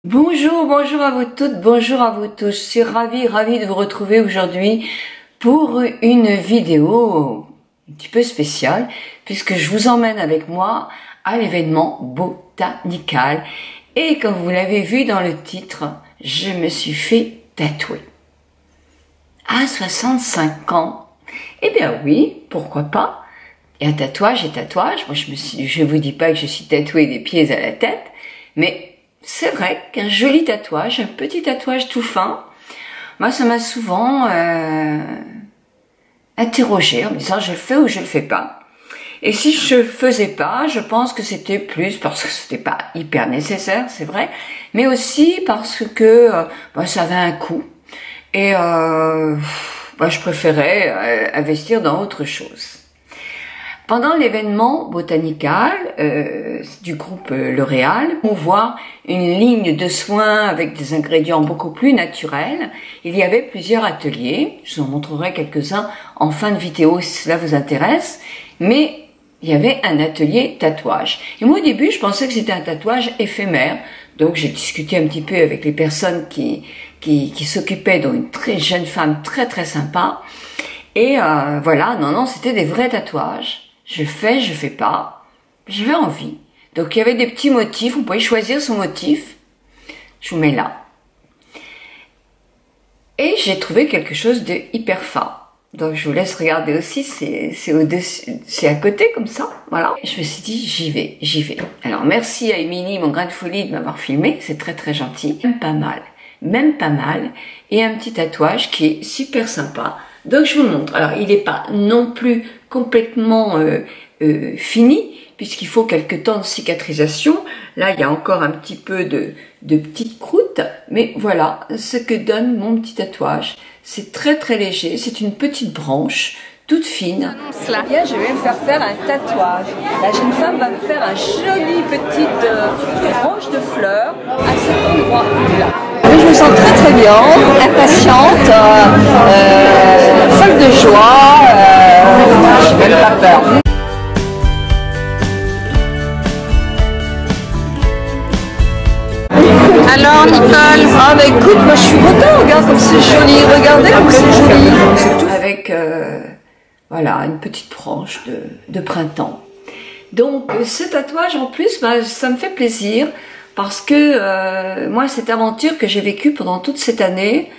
Bonjour, bonjour à vous toutes, bonjour à vous tous. Je suis ravie de vous retrouver aujourd'hui pour une vidéo un petit peu spéciale puisque je vous emmène avec moi à l'événement Botanical. Et comme vous l'avez vu dans le titre, je me suis fait tatouer. À 65 ans, eh bien oui, pourquoi pas. Et un tatouage est tatouage. Moi je vous dis pas que je suis tatouée des pieds à la tête, mais c'est vrai qu'un joli tatouage, un petit tatouage tout fin, moi ça m'a souvent interrogée en me disant je le fais ou je le fais pas. Et si je le faisais pas, je pense que c'était plus parce que c'était pas hyper nécessaire, c'est vrai, mais aussi parce que ça avait un coût et je préférais investir dans autre chose. Pendant l'événement Botanical du groupe L'Oréal, on voit une ligne de soins avec des ingrédients beaucoup plus naturels. Il y avait plusieurs ateliers, je vous en montrerai quelques-uns en fin de vidéo si cela vous intéresse, mais il y avait un atelier tatouage. Et moi au début je pensais que c'était un tatouage éphémère, donc j'ai discuté un petit peu avec les personnes qui s'occupaient, dont une très jeune femme très sympa, et voilà, non, c'était des vrais tatouages. Je fais, je fais pas. J'avais envie. Donc il y avait des petits motifs. Vous pouvez choisir son motif. Je vous mets là. Et j'ai trouvé quelque chose de hyper fin. Donc je vous laisse regarder aussi. C'est au-dessus, c'est à côté comme ça. Voilà. Et je me suis dit j'y vais. Alors merci à Émilie, mon grain de folie, de m'avoir filmé. C'est très gentil. Même pas mal. Et un petit tatouage qui est super sympa. Donc je vous le montre. Alors il n'est pas non plus complètement fini puisqu'il faut quelques temps de cicatrisation. Là il y a encore un petit peu de petites croûtes, mais voilà ce que donne mon petit tatouage. C'est très léger, c'est une petite branche toute fine. Là, je vais me faire un tatouage. La jeune femme va me faire un joli petite branche de fleurs à cet endroit-là. Je me sens très bien, impatiente, folle de joie, je n'ai même pas peur. Alors Nicole? Ah bah écoute, moi je suis contente, regarde comme c'est joli, regardez comme c'est joli. Avec voilà, une petite branche de printemps. Donc ce tatouage en plus, ça me fait plaisir. Parce que moi, cette aventure que j'ai vécue pendant toute cette année,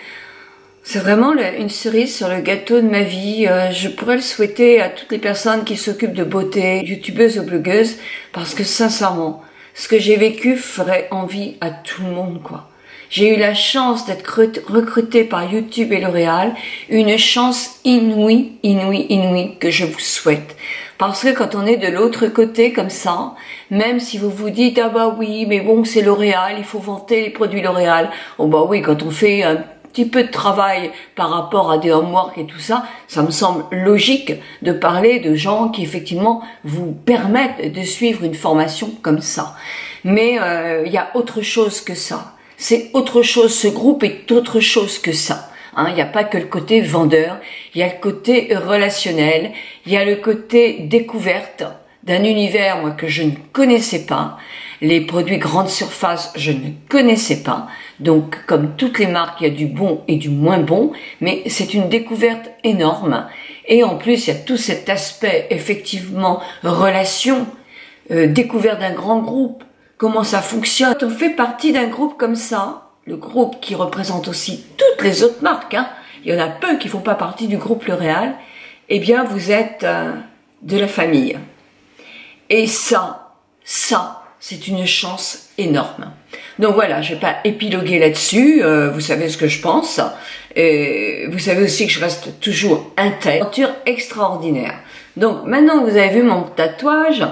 c'est vraiment une cerise sur le gâteau de ma vie. Je pourrais le souhaiter à toutes les personnes qui s'occupent de beauté, youtubeuses ou blogueuses, parce que sincèrement, ce que j'ai vécu ferait envie à tout le monde, quoi. J'ai eu la chance d'être recrutée par YouTube et L'Oréal, une chance inouïe que je vous souhaite. Parce que quand on est de l'autre côté comme ça, même si vous vous dites « Ah bah oui, mais bon, c'est L'Oréal, il faut vanter les produits L'Oréal », oh bah oui, quand on fait un petit peu de travail par rapport à des homework et tout ça, ça me semble logique de parler de gens qui effectivement vous permettent de suivre une formation comme ça. Mais il y a autre chose que ça. C'est autre chose, ce groupe est autre chose que ça. Il n'y a pas que le côté vendeur, il y a le côté relationnel, il y a le côté découverte d'un univers moi que je ne connaissais pas. Les produits grande surface, je ne connaissais pas. Donc, comme toutes les marques, il y a du bon et du moins bon, mais c'est une découverte énorme. Et en plus, il y a tout cet aspect, effectivement, relation, découverte d'un grand groupe, comment ça fonctionne. Quand on fait partie d'un groupe comme ça, le groupe qui représente aussi toutes les autres marques, il y en a peu qui font pas partie du groupe L'Oréal, eh bien vous êtes de la famille. Et ça, c'est une chance énorme. Donc voilà, je vais pas épiloguer là-dessus, vous savez ce que je pense, et vous savez aussi que je reste toujours intègre. Aventure extraordinaire. Donc maintenant que vous avez vu mon tatouage,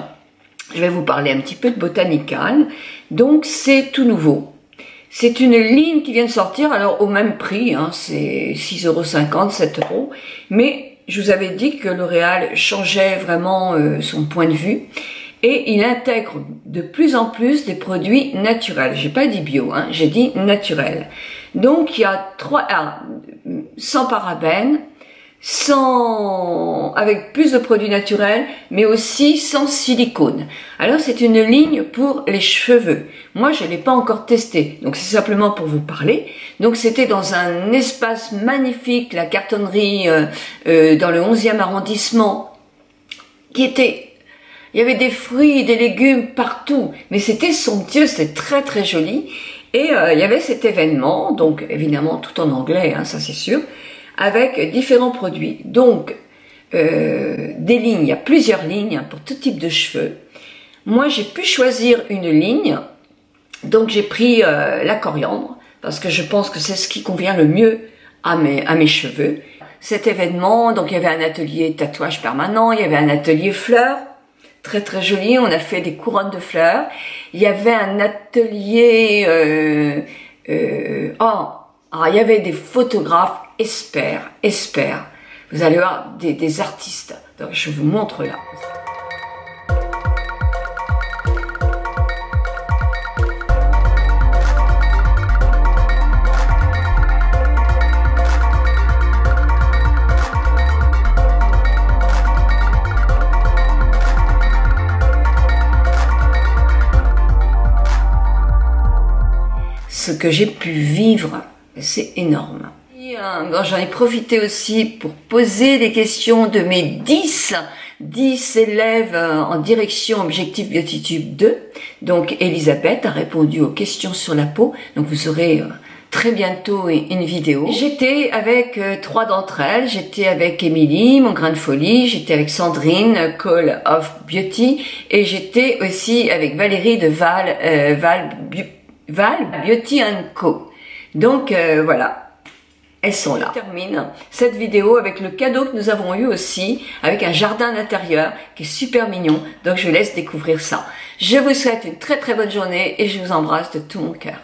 je vais vous parler un petit peu de Botanical. Donc c'est tout nouveau. C'est une ligne qui vient de sortir, alors au même prix, c'est 6,50 €, 7 €. Mais je vous avais dit que L'Oréal changeait vraiment son point de vue. Et il intègre de plus en plus des produits naturels. J'ai pas dit bio, j'ai dit naturel. Donc il y a sans parabènes, avec plus de produits naturels, mais aussi sans silicone. Alors c'est une ligne pour les cheveux. Moi je l'ai pas encore testé, donc c'est simplement pour vous parler. Donc c'était dans un espace magnifique, la cartonnerie dans le 11e arrondissement, il y avait des fruits et des légumes partout, mais c'était somptueux, c'était très très joli. Et il y avait cet événement, donc évidemment tout en anglais, hein, ça c'est sûr, avec différents produits. Donc des lignes, il y a plusieurs lignes pour tout type de cheveux. Moi j'ai pu choisir une ligne, donc j'ai pris la coriandre, parce que je pense que c'est ce qui convient le mieux à mes cheveux. Cet événement, donc il y avait un atelier tatouage permanent, il y avait un atelier fleurs, très très joli, on a fait des couronnes de fleurs. Il y avait un atelier, il y avait des photographes, experts. Vous allez voir des artistes. Donc je vous montre là. Ce que j'ai pu vivre, c'est énorme. J'en ai profité aussi pour poser des questions de mes 10 élèves en direction Objectif Beauty-Tube 2. Donc Elisabeth a répondu aux questions sur la peau, donc vous aurez très bientôt une vidéo. J'étais avec 3 d'entre elles, j'étais avec Émilie, Mon Grain de Folie, j'étais avec Sandrine, Call of Beauty, et j'étais aussi avec Valérie de Val Beauty & Co. Donc voilà, elles sont là. Je termine cette vidéo avec le cadeau que nous avons eu aussi, avec un jardin d'intérieur qui est super mignon. Donc je vous laisse découvrir ça. Je vous souhaite une très très bonne journée et je vous embrasse de tout mon cœur.